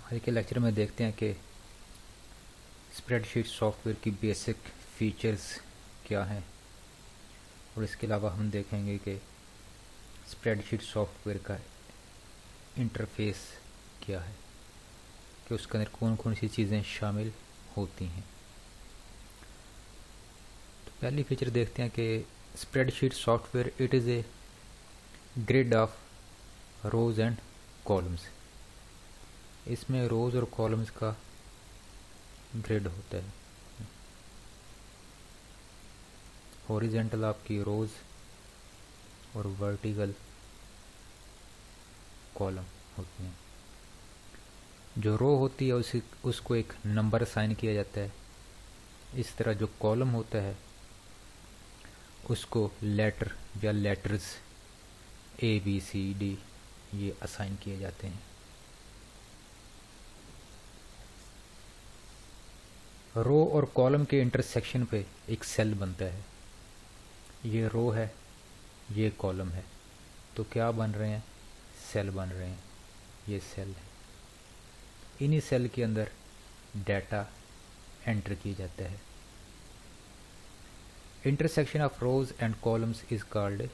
आज के लेक्चर में देखते हैं कि स्प्रेडशीट सॉफ्टवेयर की बेसिक फीचर्स क्या हैं, और इसके अलावा हम देखेंगे कि स्प्रेडशीट सॉफ्टवेयर का इंटरफेस क्या है, कि उसके अंदर कौन कौन सी चीज़ें शामिल होती हैं। तो पहली फीचर देखते हैं कि spreadsheet software it is a grid of rows and columns. इसमें रोज और कॉलम्स का ग्रिड होता है। हॉरिजेंटल आपकी रोज और वर्टिकल कॉलम होती हैं। जो रो होती है उसको एक नंबर असाइन किया जाता है। इस तरह जो कॉलम होता है उसको लेटर या लेटर्स ABCD ये असाइन किए जाते हैं। रो और कॉलम के इंटरसेक्शन पे एक सेल बनता है। ये रो है, ये कॉलम है, तो क्या बन रहे हैं? सेल बन रहे हैं। ये सेल है। इन्हीं सेल के अंदर डाटा एंटर किया जाता है। Intersection of rows and columns is called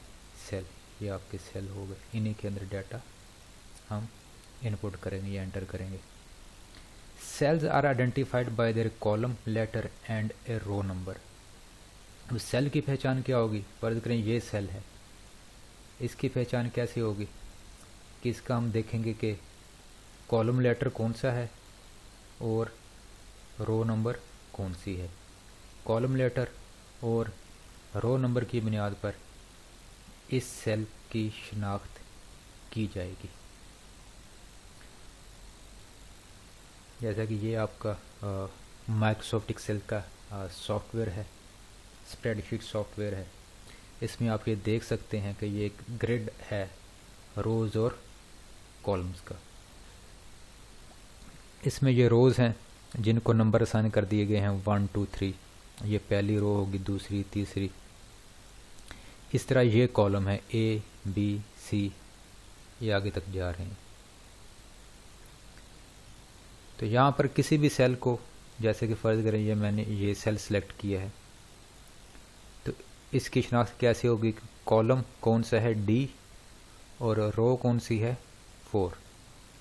cell. ये आपके सेल हो गए, इन्हीं के अंदर डाटा हम इनपुट करेंगे या एंटर करेंगे। Cells are identified by their column letter and a row number. अब सेल की पहचान क्या होगी? फर्ज करें ये सेल है, इसकी पहचान कैसे होगी? कि इसका हम देखेंगे कि कॉलम लेटर कौन सा है और रो नंबर कौन सी है। कॉलम लेटर और रो नंबर की बुनियाद पर इस सेल की शिनाख्त की जाएगी। जैसा कि ये आपका माइक्रोसॉफ्ट एक्सेल का सॉफ्टवेयर है, स्प्रेडशीट सॉफ्टवेयर है। इसमें आप ये देख सकते हैं कि ये एक ग्रिड है रोज़ और कॉलम्स का। इसमें ये रोज़ हैं जिनको नंबर असाइन कर दिए गए हैं 1 2 3। ये पहली रो होगी, दूसरी, तीसरी। इस तरह ये कॉलम है ABC, ये आगे तक जा रहे हैं। तो यहाँ पर किसी भी सेल को, जैसे कि फ़र्ज़ करें ये मैंने ये सेल सेलेक्ट किया है, तो इसकी शनाख्त कैसे होगी? कॉलम कौन सा है D और रो कौन सी है 4।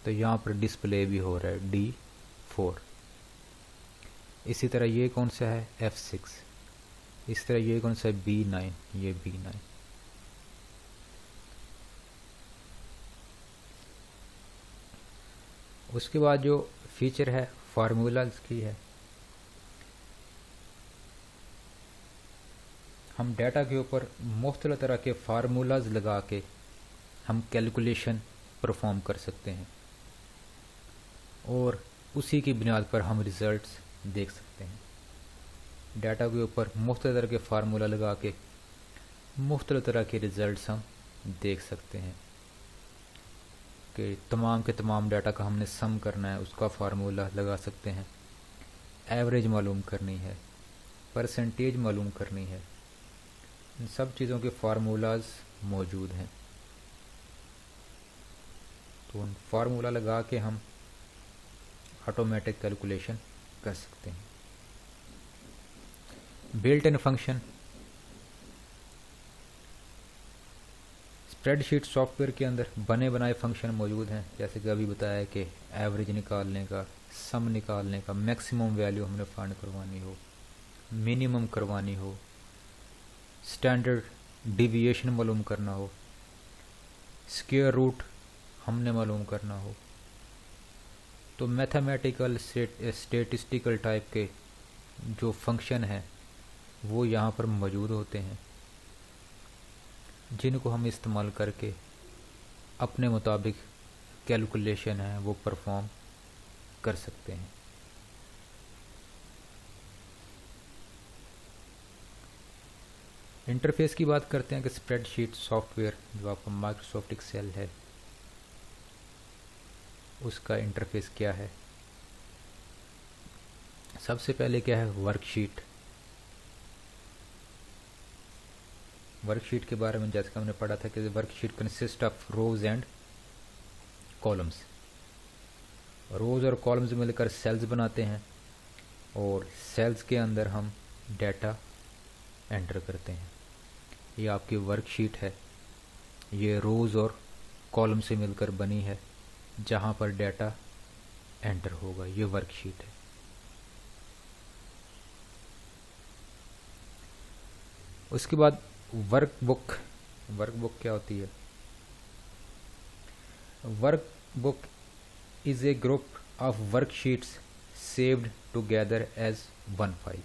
तो यहाँ पर डिस्प्ले भी हो रहा है D4। इसी तरह ये कौन सा है F6। इस तरह ये कौन सा है B9, ये B9। उसके बाद जो फीचर है फार्मूलाज की है। हम डाटा के ऊपर मुख्तलिफ तरह के फार्मूलाज लगा के हम कैलकुलेशन परफॉर्म कर सकते हैं और उसी की बुनियाद पर हम रिज़ल्ट्स देख सकते हैं। डाटा के ऊपर मुख्तलिफ तरह के फार्मूला लगा के मुख्तलिफ तरह के रिज़ल्ट्स हम देख सकते हैं कि तमाम के तमाम डाटा का हमने सम करना है, उसका फार्मूला लगा सकते हैं। एवरेज मालूम करनी है, परसेंटेज मालूम करनी है, इन सब चीज़ों के फार्मूलाज मौजूद हैं। तो उन फार्मूला लगा के हम ऑटोमेटिक कैलकुलेशन कर सकते हैं। Built in function. Spreadsheet software के अंदर बने बनाए फंक्शन मौजूद हैं, जैसे कि अभी बताया कि एवरेज निकालने का, सम निकालने का, मैक्सिमम वैल्यू हमने फाइंड करवानी हो, मिनिमम करवानी हो, स्टैंडर्ड डिविएशन मालूम करना हो, स्क्वायर रूट हमने मालूम करना हो। तो मैथमेटिकल स्टेटिस्टिकल टाइप के जो फंक्शन हैं वो यहाँ पर मौजूद होते हैं, जिनको हम इस्तेमाल करके अपने मुताबिक कैलकुलेशन है वो परफॉर्म कर सकते हैं। इंटरफेस की बात करते हैं कि स्प्रेडशीट सॉफ्टवेयर जो आपका माइक्रोसॉफ्ट एक्सेल है उसका इंटरफेस क्या है। सबसे पहले क्या है? वर्कशीट। वर्कशीट के बारे में जैसे कि हमने पढ़ा था कि worksheet consist of rows and columns. Rows और कॉलम्स मिलकर सेल्स बनाते हैं और सेल्स के अंदर हम डाटा एंटर करते हैं। ये आपकी वर्कशीट है, ये रोज़ और कॉलम से मिलकर बनी है जहाँ पर डाटा एंटर होगा। ये वर्कशीट है। उसके बाद वर्कबुक। वर्कबुक क्या होती है? Workbook is a group of worksheets saved together as one file.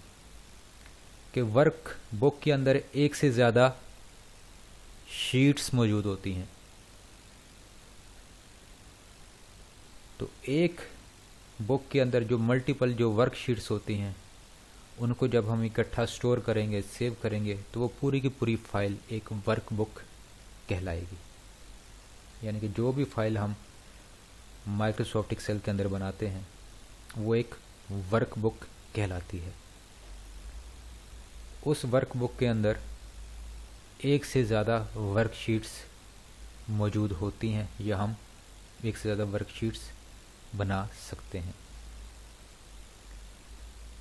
कि वर्क बुक के अंदर एक से ज़्यादा शीट्स मौजूद होती हैं। तो एक बुक के अंदर जो मल्टीपल जो वर्कशीट्स होती हैं उनको जब हम इकट्ठा स्टोर करेंगे, सेव करेंगे, तो वो पूरी की पूरी फाइल एक वर्कबुक कहलाएगी। यानी कि जो भी फाइल हम माइक्रोसॉफ्ट एक्सेल के अंदर बनाते हैं वो एक वर्कबुक कहलाती है। उस वर्कबुक के अंदर एक से ज़्यादा वर्कशीट्स मौजूद होती हैं या हम एक से ज़्यादा वर्कशीट्स बना सकते हैं।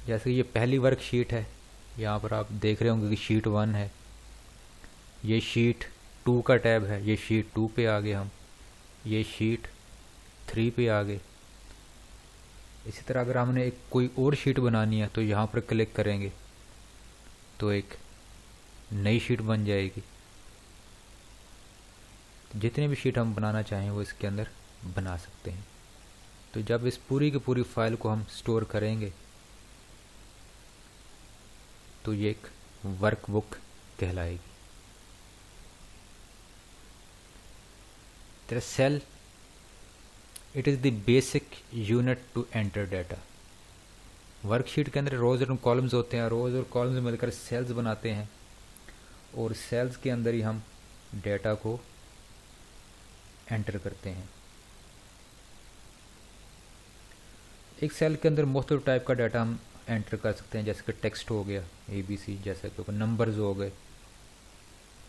जैसे ये पहली वर्कशीट है, यहाँ पर आप देख रहे होंगे कि शीट 1 है, ये शीट 2 का टैब है, ये शीट 2 पे आ गए हम, ये शीट 3 पे आ गए। इसी तरह अगर हमने एक कोई और शीट बनानी है तो यहाँ पर क्लिक करेंगे तो एक नई शीट बन जाएगी। जितने भी शीट हम बनाना चाहें वो इसके अंदर बना सकते हैं। तो जब इस पूरी की पूरी फाइल को हम स्टोर करेंगे तो ये एक वर्कबुक कहलाएगी। तेरा cell it is the basic unit to enter data. Worksheet के अंदर रोज़ और कॉलम्स होते हैं, रोज़ और कॉलम्स मिलकर सेल्स बनाते हैं और सेल्स के अंदर ही हम डाटा को एंटर करते हैं। एक सेल के अंदर मुख्तलिफ टाइप का डाटा हम एंटर कर सकते हैं, जैसे कि टेक्स्ट हो गया ABC, जैसे कि नंबर्स हो गए,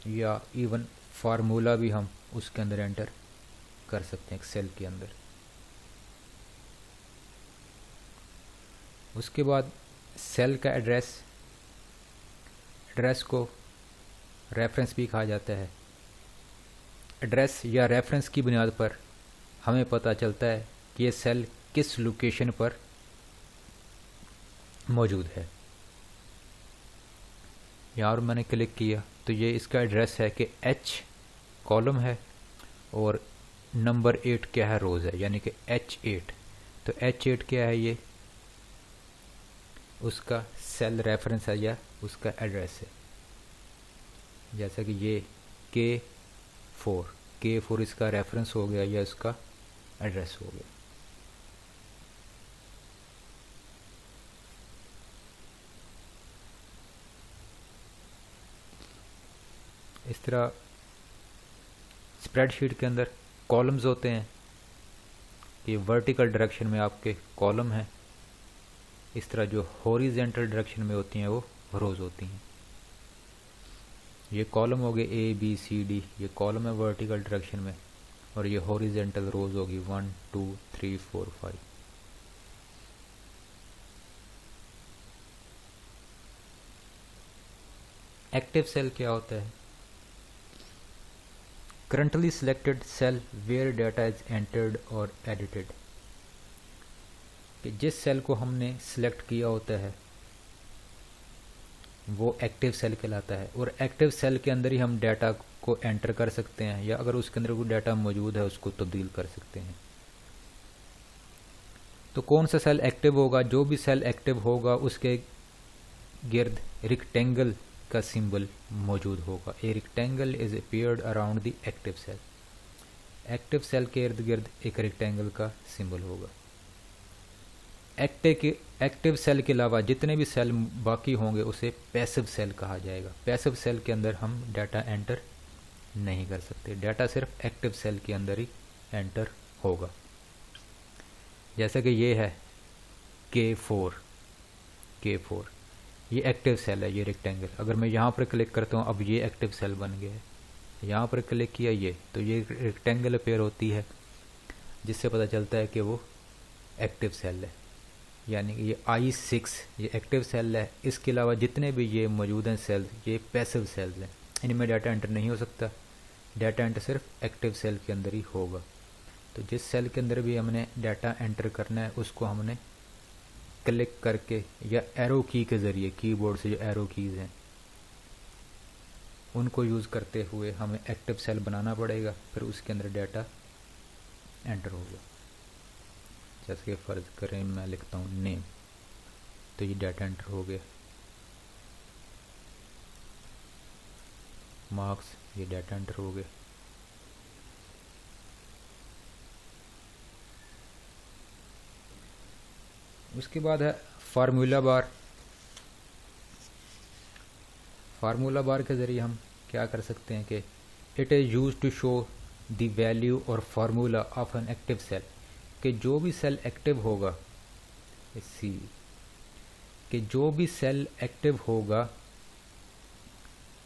या इवन फार्मूला भी हम उसके अंदर एंटर कर सकते हैं एक सेल के अंदर। उसके बाद सेल का एड्रेस को रेफरेंस भी कहा जाता है। एड्रेस या रेफरेंस की बुनियाद पर हमें पता चलता है कि ये सेल किस लोकेशन पर मौजूद है। यहाँ और मैंने क्लिक किया तो ये इसका एड्रेस है कि H कॉलम है और नंबर 8 क्या है, रोज़ है, यानी कि H8। तो H8 क्या है? ये उसका सेल रेफरेंस है या उसका एड्रेस है। जैसा कि ये K4 इसका रेफरेंस हो गया या इसका एड्रेस हो गया। इस तरह स्प्रेडशीट के अंदर कॉलम्स होते हैं कि वर्टिकल डायरेक्शन में आपके कॉलम हैं, इस तरह जो हॉरिजेंटल डायरेक्शन में होती हैं वो रोज़ होती हैं। ये कॉलम हो गए ABCD, ये कॉलम है वर्टिकल डायरेक्शन में, और ये हॉरिजेंटल रोज़ होगी 1 2 3 4 5। एक्टिव सेल क्या होता है? Currently selected cell where data is entered और एडिटेड। कि जिस सेल को हमने सिलेक्ट किया होता है वो एक्टिव सेल कहलाता है, और एक्टिव सेल के अंदर ही हम डाटा को एंटर कर सकते हैं, या अगर उसके अंदर कोई डाटा मौजूद है उसको तब्दील कर सकते हैं। तो कौन सा सेल एक्टिव होगा? जो भी सेल एक्टिव होगा उसके गिर्द रेक्टेंगल का सिंबल मौजूद होगा। A rectangle is appeared around the active cell. Active cell के इर्द गिर्द एक रेक्टेंगल का सिंबल होगा। एक्टिव सेल के अलावा जितने भी सेल बाकी होंगे उसे पैसिव सेल कहा जाएगा। पैसिव सेल के अंदर हम डाटा एंटर नहीं कर सकते, डाटा सिर्फ एक्टिव सेल के अंदर ही एंटर होगा। जैसे कि ये है K4, ये एक्टिव सेल है, ये रेक्टेंगल। अगर मैं यहाँ पर क्लिक करता हूँ अब ये एक्टिव सेल बन गया है। यहाँ पर क्लिक किया ये, तो ये रेक्टेंगल अपीयर होती है, जिससे पता चलता है कि वो एक्टिव सेल है, यानी कि ये I6 ये एक्टिव सेल है। इसके अलावा जितने भी ये मौजूद हैं सेल्स, ये पैसिव सेल्स हैं, इनमें डाटा एंटर नहीं हो सकता। डाटा एंटर सिर्फ एक्टिव सेल के अंदर ही होगा। तो जिस सेल के अंदर भी हमने डाटा एंटर करना है उसको हमने क्लिक करके या एरो की के ज़रिए, कीबोर्ड से जो एरो कीज़ हैं उनको यूज़ करते हुए हमें एक्टिव सेल बनाना पड़ेगा, फिर उसके अंदर डाटा एंटर होगा। जैसे कि फ़र्ज़ करें मैं लिखता हूँ नेम, तो ये डाटा एंटर हो गया। मार्क्स, ये डाटा एंटर हो गया। उसके बाद है फार्मूला बार। फार्मूला बार के ज़रिए हम क्या कर सकते हैं कि it is use to show the value और formula of an active cell, कि जो भी सेल एक्टिव होगा, सी कि जो भी सेल एक्टिव होगा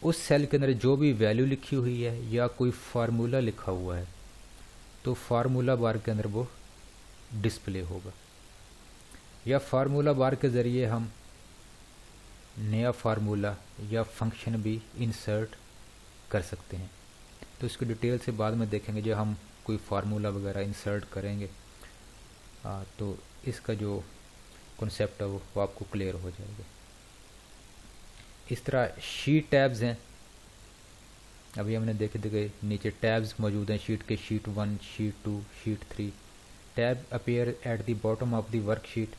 उस सेल के अंदर जो भी वैल्यू लिखी हुई है या कोई फार्मूला लिखा हुआ है तो फार्मूला बार के अंदर वो डिस्प्ले होगा। या फार्मूला बार के ज़रिए हम नया फार्मूला या फंक्शन भी इंसर्ट कर सकते हैं। तो इसकी डिटेल से बाद में देखेंगे जब हम कोई फार्मूला वगैरह इंसर्ट करेंगे। तो इसका जो कॉन्सेप्ट है वो आपको क्लियर हो जाएगा। इस तरह शीट टैब्स हैं, अभी हमने देखे नीचे टैब्स मौजूद हैं शीट के, sheet 1, sheet 2, sheet 3। Tab appear at the bottom of the worksheet,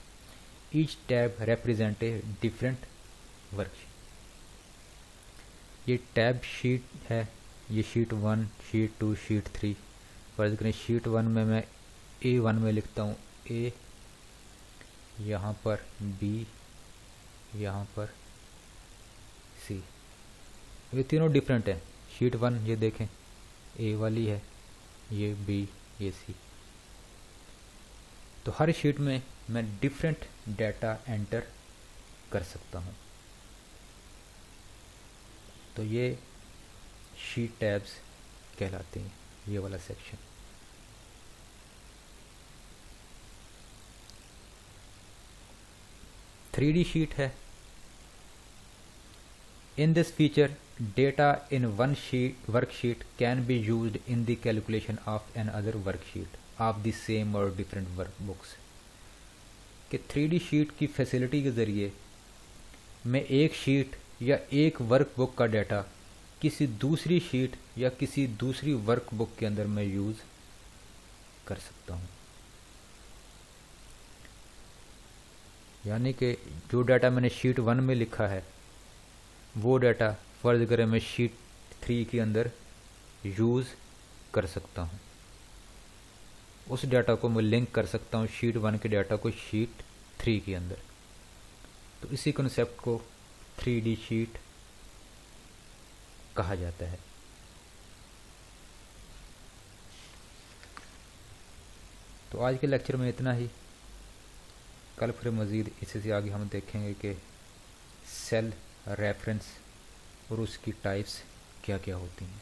each tab represent a different worksheet. ये टैब शीट है, ये शीट 1, शीट 2, शीट 3। फर्ज करें शीट 1 में मैं A1 में लिखता हूँ A, यहाँ पर B, यहाँ पर C। ये तीनों डिफरेंट हैं। शीट 1 ये देखें A वाली है, ये B, ये C। तो हर शीट में मैं डिफरेंट डाटा एंटर कर सकता हूँ। तो ये शीट टैब्स कहलाते हैं, ये वाला सेक्शन। थ्री शीट है। In this feature data in one worksheet can be used in the calculation of another worksheet of the same or different workbooks। कि 3D शीट की फैसिलिटी के ज़रिए मैं एक शीट या एक वर्कबुक का डाटा किसी दूसरी शीट या किसी दूसरी वर्कबुक के अंदर मैं यूज़ कर सकता हूँ। यानी कि जो डाटा मैंने शीट 1 में लिखा है वो डाटा फर्ज करें मैं शीट 3 के अंदर यूज़ कर सकता हूँ। उस डाटा को मैं लिंक कर सकता हूँ शीट 1 के डाटा को शीट 3 के अंदर। तो इसी कॉन्सेप्ट को 3D शीट कहा जाता है। तो आज के लेक्चर में इतना ही। कल फिर मज़ीद इससे आगे हम देखेंगे कि सेल रेफरेंस और उसकी टाइप्स क्या क्या होती हैं।